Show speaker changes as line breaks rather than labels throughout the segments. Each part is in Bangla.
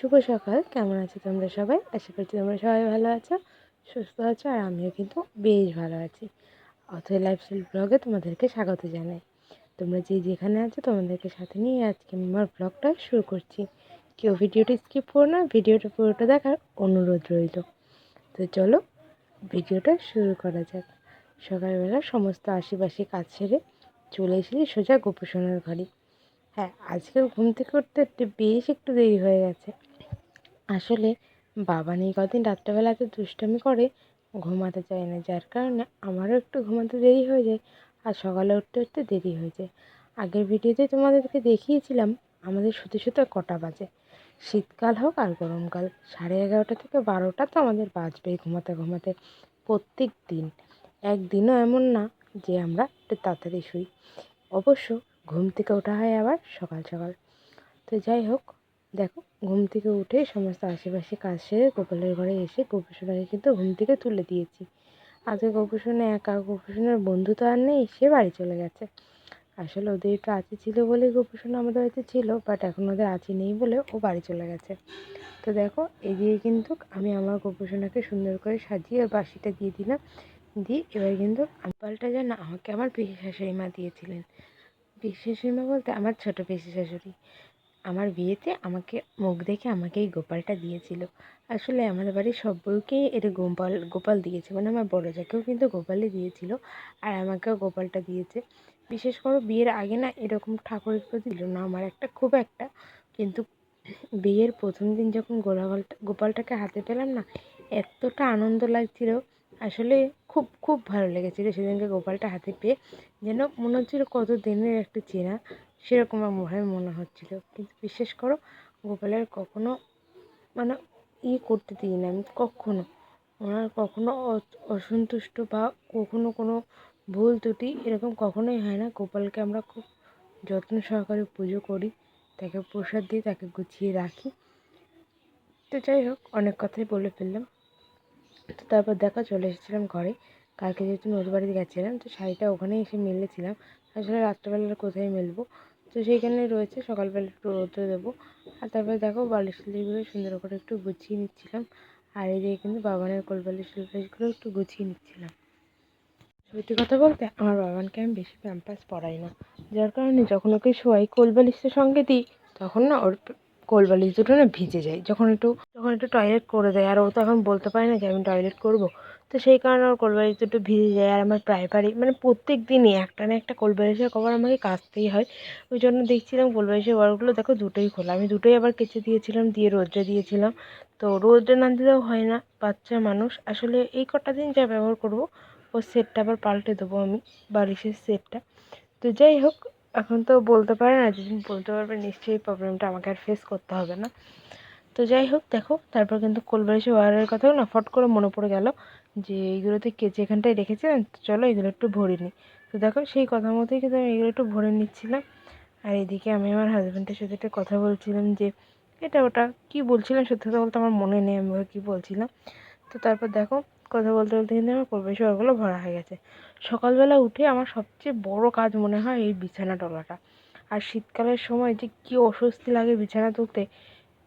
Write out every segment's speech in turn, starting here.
শুভ সকাল। কেমন আছো তোমরা সবাই? আশা করছি তোমরা সবাই ভালো আছো, সুস্থ আছো, আর আমিও কিন্তু বেশ ভালো আছি। অথৈ লাইফস্টাইল ব্লগে তোমাদেরকে স্বাগত জানাই। তোমরা যেখানে আছো তোমাদেরকে সাথে নিয়ে আজকে আমি আমার ব্লগটা শুরু করছি। কেউ ভিডিওটি স্কিপ করো না, ভিডিওটা পুরোটা দেখার অনুরোধ রইল। তো চলো ভিডিওটা শুরু করা যাক। সকালবেলা সমস্ত আশেপাশে কাজ সেরে চলে এসেছি সোজা গোপুসোনার ঘরে। হ্যাঁ, আজকের ঘুম থেকে উঠতে বেশ একটু দেরি হয়ে গেছে। আসলে বাবা নেই কদিন, রাত্রেবেলা এত দুষ্টামি করে ঘুমাতে চায় না, যার কারণে আমারও একটু ঘুমাতে দেরি হয়ে যায় আর সকালে উঠতে উঠতে দেরি হয়ে যায়। আগের ভিডিওতে তোমাদেরকে দেখিয়েছিলাম আমাদের শুতে শুতে কটা বাজে। শীতকাল হোক আর গরমকাল 11:30 থেকে 12টা তো আমাদের বাজবেই ঘুমাতে ঘুমাতে প্রত্যেক দিন। একদিনও এমন না যে আমরা একটু তাড়াতাড়ি শুই। অবশ্য ঘুম থেকে ওঠা হয় আবার সকাল সকাল। তো যাই হোক, দেখো ঘুম থেকে উঠে সমস্ত আশেপাশে কাজ সেরে গোপালের ঘরে এসে গোপুসোনাকে কিন্তু ঘুম থেকে তুলে দিয়েছি। আজকে গোপুসোনা একা, গোপুসোনার বন্ধু তো আর নেই, সে বাড়ি চলে গেছে। আসলে ওদের একটু আঁচি ছিল বলে গোপুসোনা আমাদের বাড়িতে ছিল, বাট এখন ওদের আঁচি নেই বলে ও বাড়ি চলে গেছে। তো দেখো এদিকে কিন্তু আমি আমার গোপুসোনাকে সুন্দর করে সাজিয়ে বাসিটা দিয়ে দিলাম। দিয়ে এবার কিন্তু গোপালটা যেন আমাকে আমার পিসি শাশুড়ি মা দিয়েছিলেন। পিসি শাশুড়ি মা বলতে আমার ছোটো পিসি শাশুড়ি আমার বিয়েতে আমাকে মুখ দেখে আমাকে এই গোপালটা দিয়েছিল। আসলে আমাদের বাড়ির সব বউকেই এটা গোপাল দিয়েছে, মানে আমার বড় যাকেও কিন্তু গোপালই দিয়েছিল, আর আমাকেও গোপালটা দিয়েছে। বিশেষ করে বিয়ের আগে না এরকম ঠাকুরের প্রতি ছিল না আমার একটা খুব একটা, কিন্তু বিয়ের প্রথম দিন যখন গোপালটাকে হাতে পেলাম না, এতটা আনন্দ লাগছিল। আসলে খুব খুব ভালো লেগেছিলো সেদিনকে গোপালটা হাতে পেয়ে, যেন মনে হচ্ছিলো কত দিনের একটা চেনা, সেরকম আমার মনে হচ্ছিল। কিন্তু বিশ্বাস করো গোপালের কখনো মানে করতে দিই না আমি কখনো, ওনার কখনো অসন্তুষ্ট বা কখনো কোনো ভুল ত্রুটি এরকম কখনোই হয় না। গোপালকে আমরা খুব যত্ন সহকারে পুজো করি, তাকে প্রসাদ দিই, তাকে গুছিয়ে রাখি। তো যাই হোক, অনেক কথাই বলে ফেললাম। তো তারপর দেখা চলে এসেছিলাম ঘরে। কালকে যেহেতু নদীর বাড়িতে গেছিলাম, তো শাড়িটা ওখানেই এসে মেলেছিলাম। আসলে রাত্রেবেলা কোথায় মেলবো, তো সেইখানে রয়েছে, সকালবেলা একটু রোদে দেবো। আর তারপরে দেখো বালিশ টালিশগুলো সুন্দর করে একটু গুছিয়ে নিচ্ছিলাম। আর এদিকে কিন্তু বাবানের কোলবালিশ টোলবালিশগুলো একটু গুছিয়ে নিচ্ছিলাম। সত্যি কথা বলতে আমার বাবানকে আমি বেশি প্যাম্পাস পরাই না, যার কারণে যখন ওকে শোয়াই কোলবালিশের সঙ্গে দিই, তখন না ওর কোলবালিশ দুটো না ভিজে যায় যখন একটু টয়লেট করে দেয়। আর ও তো এখন বলতে পারে না যে আমি টয়লেট করবো, তো সেই কারণে ওর কোলবালিশ দুটো ভিজে যায়। আর আমার প্রায়বারই মানে প্রত্যেক দিনই একটা না একটা কোলবালিশের কভার আমাকে কাচতেই হয়। ওই জন্য দেখছিলাম কোলবালিশের কভারগুলো দেখো দুটোই খোলা, আমি দুটোই আবার কেচে দিয়েছিলাম, দিয়ে রোদ্রে দিয়েছিলাম। তো রোদ্রে না দিলেও হয় না, বাচ্চা মানুষ। আসলে এই কটা দিন যা ব্যবহার করবো, ওর সেটটা আবার পাল্টে দেবো আমি, বালিশের সেটটা। তো যাই হোক, এখন তো বলতে পারে না, যেদিন বলতে পারবে নিশ্চয়ই প্রবলেমটা আমাকে আর ফেস করতে হবে না। তো যাই হোক দেখো, তারপর কিন্তু কোলবালিশের ওয়ারের কথাও না ফট করে মনে পড়ে গেল যে এইগুলোতে কেচে এখানটায় রেখেছিলেন, তো চলো এগুলো একটু ভরে নিই। তো দেখো সেই কথা মতোই কিন্তু আমি এগুলো একটু ভরে নিচ্ছিলাম। আর এদিকে আমি আমার হাজব্যান্ডের সাথে একটা কথা বলছিলাম যে এটা ওটা কী বলছিলাম, সত্যি কথা বলতে আমার মনে নেই আমি কী বলছিলাম। তো তারপর দেখো কথা বলতে বলতে কিন্তু আমার কোলবালিশ ওয়ারগুলো ভরা হয়ে গেছে। সকালবেলা উঠে আমার সবচেয়ে বড় কাজ মনে হয় এই বিছানা তোলাটা। আর শীতকালের সময় যে কী অস্বস্তি লাগে বিছানা তুলতে,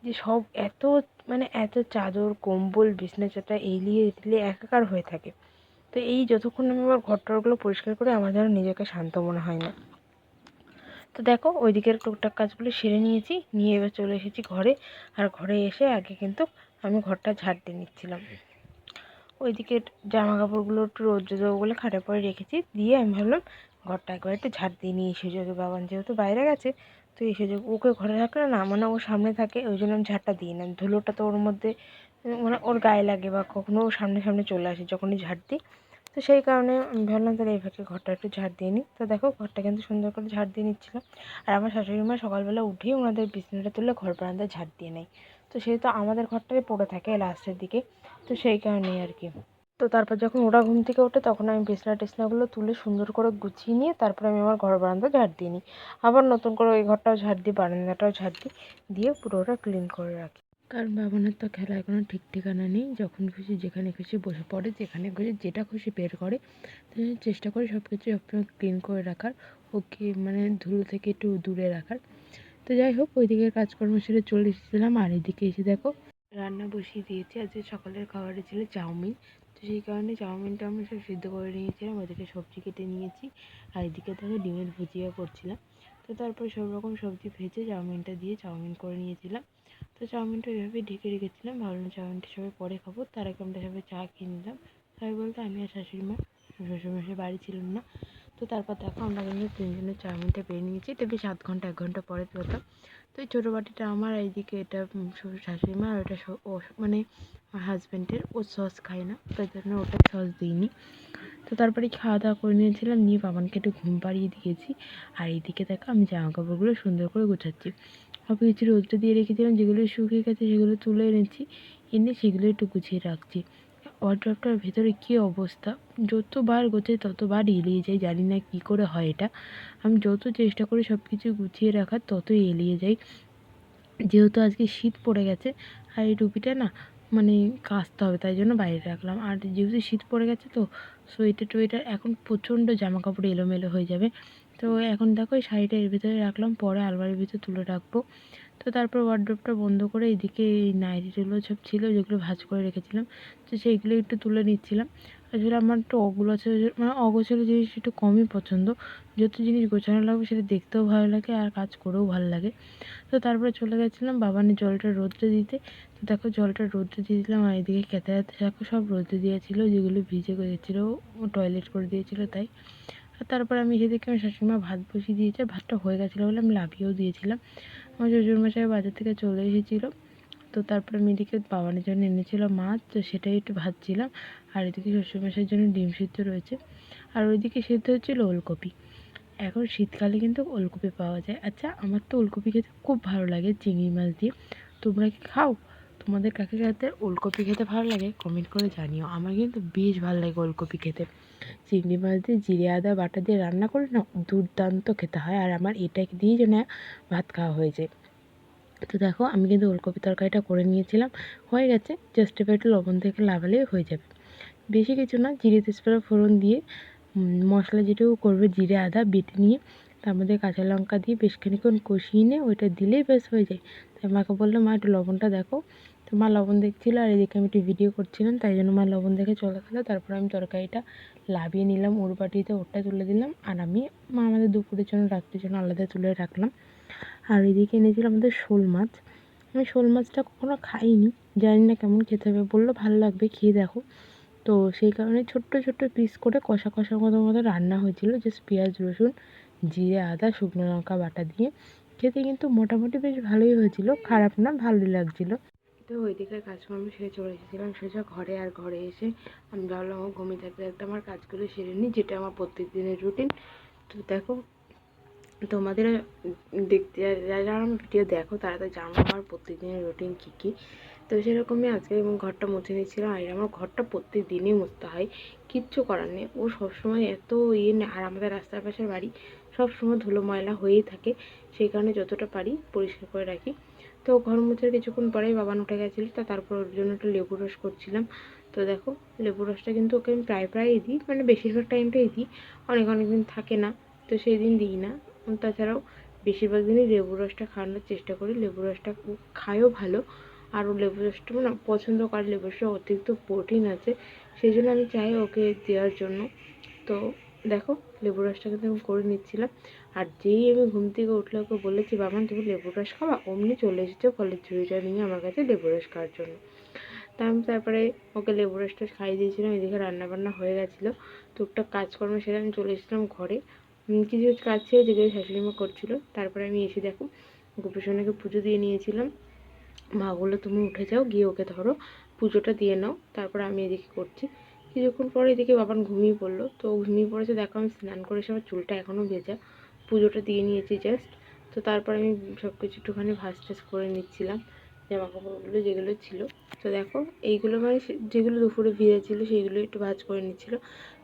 যে সব এত মানে এত চাদর কম্বল বিছানা চাদর এলিয়ে টিলিয়ে একাকার হয়ে থাকে। তো এই যতক্ষণ আমি আমার ঘরটরগুলো পরিষ্কার করে আমার যেন নিজেকে শান্ত মনে হয় না। তো দেখো ওইদিকের টুকটাক কাজগুলো সেরে নিয়েছি, নিয়ে এবার চলে এসেছি ঘরে। আর ঘরে এসে আগে কিন্তু আমি ঘরটা ঝাড় দিয়ে নিচ্ছিলাম। ওইদিকে জামা কাপড়গুলো একটু রোদ্রে দেবো বলে খাটের পরে রেখেছি, দিয়ে আমি ভাবলাম ঘরটা একবার একটু ঝাড় দিয়ে নিই। এই সুযোগে বাবান যেহেতু বাইরে গেছে, তো এই সুযোগ ওকে ঘরে রাখলে না মানে ও সামনে থাকে, ওই জন্য আমি ঝাড়টা দিই না। ধুলোটা তো ওর মধ্যে মানে ওর গায়ে লাগে বা কখনো ওর সামনে সামনে চলে আসে যখনই ঝাড় দিই। তো সেই কারণে আমি ভাবলাম তাহলে এই ফাঁকে ঘরটা একটু ঝাড় দিয়ে নিই। তো দেখো ঘরটা কিন্তু সুন্দর করে ঝাড় দিয়ে নিচ্ছিলাম। আর আমার শাশুড়ি মা সকালবেলা উঠেই ওনাদের বিছানাটা তুলে ঘর বারান্দায় ঝাড় দিয়ে নেয়। তো সেহেতু আমাদের ঘরটাই পড়ে থাকে লাস্টের দিকে, তো সেই কারণেই আর কি। তো তারপর যখন ওরা ঘুম থেকে ওঠে তখন আমি বিছনা টিছনাগুলো তুলে সুন্দর করে গুছিয়ে নিয়ে তারপরে আমি আমার ঘর বারান্দা ঝাড় দিয়ে নিই। আবার নতুন করে ওই ঘরটাও ঝাড় দিই, বারান্দাটাও ঝাড় দিই, দিয়ে পুরোটা ক্লিন করে রাখি। কারণ বাবানের তো খেলার কোনো ঠিক ঠিকানা নেই, যখন খুশি যেখানে খুশি বসে পড়ে, যেখানে খুশি যেটা খুশি বের করে। তো চেষ্টা করি সব কিছু সবসময় ক্লিন করে রাখার, ওকে মানে ধুলো থেকে একটু দূরে রাখার। তো তো যাই হোক, ওইদিকে কাজকর্ম সেরে চলে এসেছিলাম। আর এদিকে এসে দেখো রান্না বসিয়ে দিয়েছি। আজকে সকালের খাবারে ছিল চাউমিন। তো সেই কারণে চাউমিনটা আমি সব সিদ্ধ করে নিয়েছিলাম, ওইদিকে সবজি কেটে নিয়েছি। আর এদিকে দেখো ডিমের ভুজিয়া করছিলাম। তো তারপর সব রকম সবজি ভেজে চাউমিনটা দিয়ে চাউমিন করে নিয়েছিলাম। তো চাউমিনটা ওইভাবে ঢেকে রেখেছিলাম, ভাবলাম চাউমিনটা সবাই পরে খাবো, তার আগে আমরা সবাই চা খেয়ে নিলাম। সবাই বলতে আমি আর শাশুড়ি মা, শ্বশুরমশাই বাড়ি ছিলেন না। তো তারপর দেখো আমরা কিন্তু তিনজনের চাউমিনটা পেয়ে নিয়েছি। এটা বেশ 0.5 ঘন্টা 1 ঘন্টা পরে পেতাম। তো এই ছোটো বাটিটা আমার, এইদিকে এটা শাশুড়ি মা, আর ওটা ও মানে আমার হাজব্যান্ডের, ও সস খায় না, তার জন্য ওটা সস দিইনি। তো তারপরে খাওয়া দাওয়া করে নিয়েছিলাম, নিয়ে বাবানকে একটু ঘুম পাড়িয়ে দিয়েছি। আর এইদিকে দেখো আমি জামা কাপড়গুলো সুন্দর করে গোছাচ্ছি। সব কিছু রোদটা দিয়ে রেখেছিলাম, যেগুলো শুকিয়ে গেছে সেগুলো তুলে এনেছি, এনে সেগুলো একটু গুছিয়ে রাখছি। ওয়ার্ড্রপটার ভেতরে কী অবস্থা, যতবার গোছাই ততবার এলিয়ে যায়, জানি না কী করে হয় এটা। আমি যত চেষ্টা করি সব কিছু গুছিয়ে রাখার, ততই এলিয়ে যাই। যেহেতু আজকে শীত পড়ে গেছে, আর এই টুপিটা না মানে কাচতে হবে, তাই জন্য বাইরে রাখলাম। আর যেহেতু শীত পড়ে গেছে, তো সোয়েটার টোয়েটার এখন প্রচণ্ড জামা কাপড় এলোমেলো হয়ে যাবে। তো এখন দেখো এই শাড়িটা এর ভিতরে রাখলাম, পরে আলমারির ভিতরে তুলে রাখবো। তো তারপর ওয়ার্ড্রোবটা বন্ধ করে এদিকে এই নাইটিগুলো সব ছিল, যেগুলো ভাঁজ করে রেখেছিলাম, তো সেইগুলো একটু তুলে নিচ্ছিলাম। আসলে আমার একটু মানে অগোছালো জিনিস একটু কমই পছন্দ। যত জিনিস গোছানো লাগবে সেটা দেখতেও ভালো লাগে আর কাজ করেও ভালো লাগে। তো তারপরে চলে গেছিলাম বাবানের জলটা রোদ্রে দিতে। তো দেখো জলটা রোদ্রে দিয়ে দিলাম, আর এদিকে খেতে খেতে দেখো সব রোদ্রে দিয়েছিলো, যেগুলো ভিজে গিয়েছিলো, টয়লেট করে দিয়েছিলো তাই। আর তারপর আমি সেদিকে আমার শাশুড়িমা ভাত বসিয়ে দিয়েছে, ভাতটা হয়ে গেছিলো বলে আমি লাভিয়েও দিয়েছিলাম। আমার শ্বশুরমশাই বাজার থেকে চলে এসেছিলো। তো তারপরে আমি এদিকে বাবানের জন্য এনেছিল মাছ, তো সেটাই একটু ভাজছিলাম। আর এদিকে শ্বশুরমশাইয়ের জন্য ডিম সিদ্ধ রয়েছে। আর ওইদিকে সিদ্ধ হচ্ছিলো ওলকপি। এখন শীতকালে কিন্তু ওলকপি পাওয়া যায়। আচ্ছা, আমার তো ওলকপি খেতে খুব ভালো লাগে চিংড়ি মাছ দিয়ে। তোমরা কি খাও? তোমাদের কাকে কাছে ওলকপি খেতে ভালো লাগে কমেন্ট করে জানিও। আমার কিন্তু বেশ ভালো লাগে ওলকপি খেতে। চিংড়ি মাছ দিয়ে জিরে আদা বাটা দিয়ে রান্না করে না, দুর্দান্ত খেতে হয়। আর আমার এটা দিয়েই যেন ভাত খাওয়া হয়ে যায়। তো দেখো আমি কিন্তু ওলকপি তরকারিটা করে নিয়েছিলাম, হয়ে গেছে। জাস্ট এবার একটু লবণ থেকে লাগালেই হয়ে যাবে, বেশি কিছু না। জিরে তেজপাতা ফোড়ন দিয়ে মশলা যেটুকু করবে, জিরে আদা বেটে নিয়ে তার মধ্যে কাঁচা লঙ্কা দিয়ে বেশ খানিক্ষণ কষিয়ে নিয়ে ওইটা দিলেই বেশ হয়ে যায়। তাই মাকে বললাম, মা একটু লবণটা দেখো। তো মা লবণ দেখছিলো, আর এদিকে আমি একটু ভিডিও করছিলাম, তাই জন্য মা লবণ দেখে চলে গেলো। তারপর আমি তরকারিটা লাভিয়ে নিলাম, ওর বাটিতে ওরটা তুলে দিলাম, আর আমি আমাদের দুপুরের জন্য রাত্রির জন্য আলাদা তুলে রাখলাম। আর এদিকে এনেছিলাম আমাদের শোল মাছ। আমি শোল মাছটা কখনো খাইনি, জানি না কেমন খেতে হবে, বললো ভালো লাগবে, খেয়ে দেখো। তো সেই কারণে ছোট্ট ছোট্ট পিস করে কষা কষা মতো রান্না হয়েছিল, জাস্ট পেঁয়াজ রসুন জিরে আদা শুকনো লঙ্কা বাটা দিয়ে। খেতে কিন্তু মোটামুটি বেশ ভালোই হয়েছিল, খারাপ না, ভালোই লাগছিলো। তো ওইদিকে কাজকর্ম সেরে চলে এসেছিলাম সোজা ঘরে। আর ঘরে এসে আমি ভাবলাম আমার ঘুমিয়ে থাকতে থাকতে আমার কাজগুলো সেরে নিই, যেটা আমার প্রত্যেক দিনের রুটিন। তো দেখো তোমাদের দেখতে যারা আমার ভিডিও দেখো তারা তো জানো আমার প্রত্যেকদিনের রুটিন কী কী। তো সেরকমই আজকে ঘরটা মুছে নিচ্ছিলাম। আর আমার ঘরটা প্রত্যেক দিনই মুছতে হয়, কিচ্ছু করার নেই। ও সবসময় এত আর আমাদের রাস্তার পাশের বাড়ি, সবসময় ধুলো ময়লা হয়েই থাকে, সেই কারণে যতটা পারি পরিষ্কার করে রাখি। তো ঘর মুছার কিছুক্ষণ পরেই বাবান উঠে গেছিলো, তারপর ওর জন্য একটু লেবু রস করছিলাম। তো দেখো লেবু রসটা কিন্তু ওকে আমি প্রায়ই দিই, মানে বেশিরভাগ টাইমটাই দিই, অনেক দিন থাকে না, তো সেই দিন দিই না। তাছাড়াও বেশিরভাগ দিনই লেবু রসটা খাওয়ানোর চেষ্টা করি। লেবু রসটা খায়ও ভালো, আর ও লেবু রসটা মানে পছন্দ করে। লেবু রসটা অতিরিক্ত প্রোটিন আছে, সেই জন্য আমি চাই ওকে দেওয়ার জন্য। তো দেখো লেবু রসটা কিন্তু আমি করে নিচ্ছিলাম। আর যেই আমি ঘুম থেকে উঠলে ওকে বলেছি, বাবান তুমি লেবু রস খাওয়া, অমনি চলে এসেছে ফলের ঝুড়িটা নিয়ে আমার কাছে লেবু রস খাওয়ার জন্য। তা আমি তারপরে ওকে লেবু রসটা খাইয়ে দিয়েছিলাম। এদিকে রান্নাবান্না হয়ে গেছিলো, টুকটাক কাজকর্ম সেরে আমি চলে এসেছিলাম ঘরে। কিছু কাজ ছিল যেগুলো শাশুড়িমা করছিলো। তারপরে আমি এসে দেখো গোপীসোনাকে পুজো দিয়ে নিয়েছিলাম। মা বললো তুমি উঠে যাও, গিয়ে ওকে ধরো, পুজোটা দিয়ে নাও। তারপরে আমি এদিকে করছি। কিছুক্ষণ পরে এদিকে বাবান ঘুমিয়ে পড়লো। তো ঘুমিয়ে পড়েছে, দেখো আমি স্নান করে এসে আমার চুলটা এখনও ভেজা, পুজোটা দিয়ে নিয়েছি জাস্ট। তো তারপর আমি সব কিছু একটুখানি ভাজ টাজ করে নিচ্ছিলাম, জামা কাপড়গুলো যেগুলো ছিল। তো দেখো এইগুলো মানে যেগুলো দুপুরে ভিজা ছিল সেইগুলো একটু ভাজ করে নিচ্ছিলো,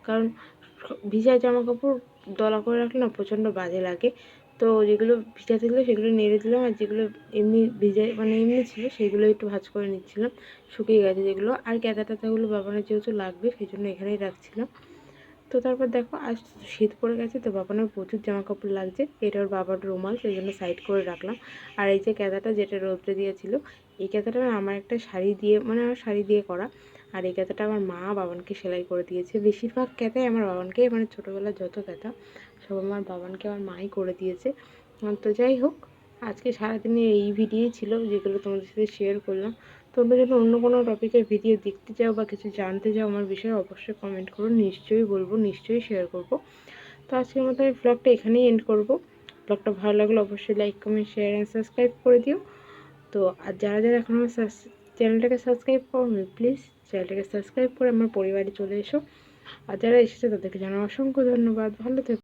কারণ ভিজা জামা কাপড় দলা করে রাখলে না প্রচণ্ড বাজে লাগে। তো যেগুলো ভিজা থাকলে সেগুলো নেড়ে দিলাম, আর যেগুলো এমনি ভিজা মানে এমনি ছিল সেগুলো একটু ভাজ করে নিচ্ছিলাম, শুকিয়ে গেছে যেগুলো। আর ক্যাঁথা ট্যাঁথাগুলো বাবানের যেহেতু লাগবে সেই জন্য এখানেই রাখছিলাম। তো তো তারপর দেখো আজ শীত পড়ে গেছে, তো বাবানের প্রচুর জামা কাপড় লাগছে। এটা ওর বাবার রুমাল, সেই জন্য সাইড করে রাখলাম। আর এই যে ক্যাঁথাটা যেটা রোদ্রে দিয়েছিল, এই ক্যাঁথাটা আমার একটা শাড়ি দিয়ে, মানে আমার শাড়ি দিয়ে করা। আর এই ক্যাঁথাটা আমার মা বাবানকে সেলাই করে দিয়েছে। বেশিরভাগ ক্যাঁথাই আমার বাবানকে, মানে ছোটোবেলার যত ক্যাঁথা সব আমার বাবানকে আমার মাই করে দিয়েছে। তো যাই হোক, আজকে সারাদিনে এই ভিডিওই ছিল যেগুলো তোমাদের সাথে শেয়ার করলাম। তোমরা যদি অন্য কোনো টপিকের ভিডিও দেখতে চাও বা কিছু জানতে চাও আমার বিষয়ে, অবশ্যই কমেন্ট করো, নিশ্চয়ই বলবো, নিশ্চয়ই শেয়ার করব। তো আজকের মতো আমি ব্লগটা এখানেই এন্ড করব। ব্লগটা ভালো লাগলে অবশ্যই like, comment, share and subscribe করে দিও। তো আর যারা যারা এখন আমার চ্যানেলটাকে সাবস্ক্রাইব করো, প্লিজ চ্যানেলটাকে সাবস্ক্রাইব করে আমার পরিবারে চলে এসো। আর যারা এসেছে তাদেরকে জানাই অসংখ্য ধন্যবাদ। ভালো থেকো।